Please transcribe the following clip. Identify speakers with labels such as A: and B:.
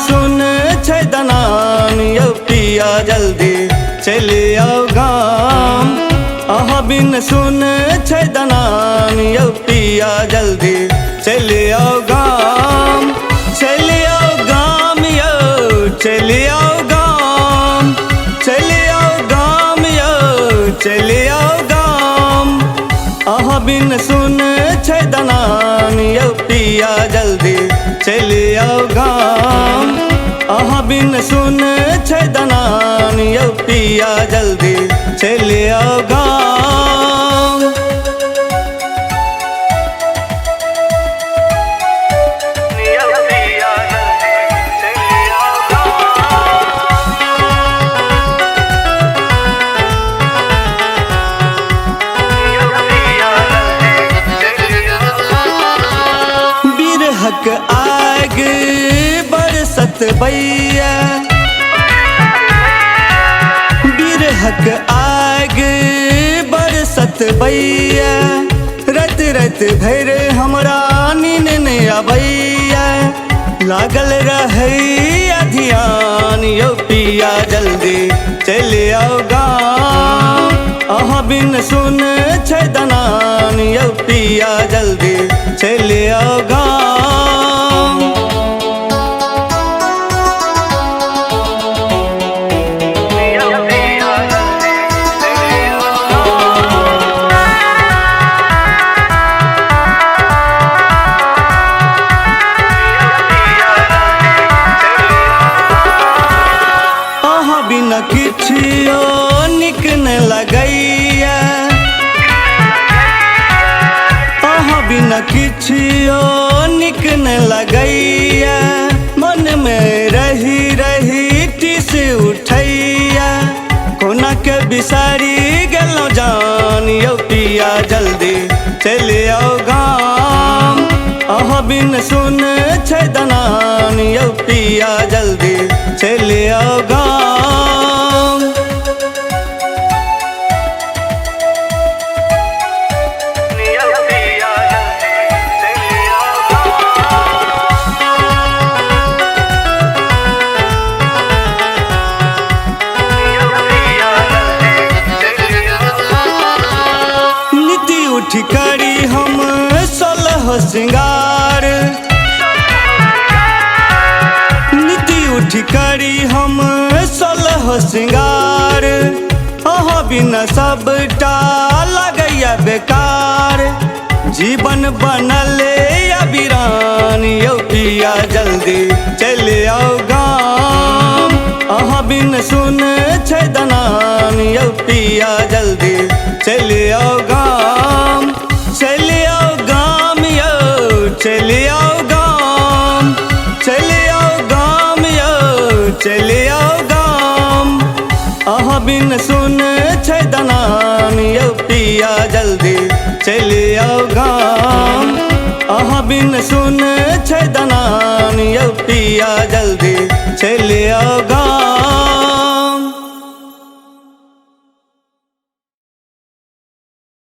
A: सुन छै दनान यौ पिया जल्दी चलि आओ गाम। अहाँ बिन सुन छै दनान यौ पिया जल्दी चलि आओ गाम। चलि आओ गाम यौ चलि आओ गाम। चलि आओ गाम यौ चलि आओ गाम। अहाँ बिन सुन छै दनान यौ पिया जल्दी चलि आओ गाम। अहाँ बिन सुन छै दनान यौ पिया जल्दी चलि आओ गाम। बिरहक आग बरसत बैया। बिरहक आग बरसत बैया। रात रात भर हमरा नींद नहीं आबैया। लागल रहैया ध्यान यौ पिया जल्दी चलि आओ गाम। अहाँ बिन सुन छै दनान यौ पिया जल्दी चलि आओ गाम। अहाँ बिना किछियो नीक न लगैया। अहाँ बिना किछियो नीक न लगैया। मन में रही रही टिस उठैया। कोना के बिसारी गेलौं जान यौ पिया जल्दी चलि आओ गाम। अहाँ बिन सुन छै दनान यौ पिया जल्दी चलि आओ गाम। नीति उठी करी हम सोलह श्रृंगार। नीति उठी करी हम सोलह श्रृंगार। अहाँ बिना सबटा लगैया बेकार। जीवन बनल अबिरान यौ पिया जल्दी चलि आओ गाम। अहाँ बिन सुन छै दनान यौ पिया जल्दी चलि आओ गाम। चलि आओ गाम यौ चलि आओ गाम। चलि आओ गाम यौ चलि आओ गाम। अहाँ बिन सुन छै दनान यौ पिया जल्दी चलि आओ गाम। अहाँ बिन सुन छै दनान यौ पिया जल्दी चलि आओ गाम।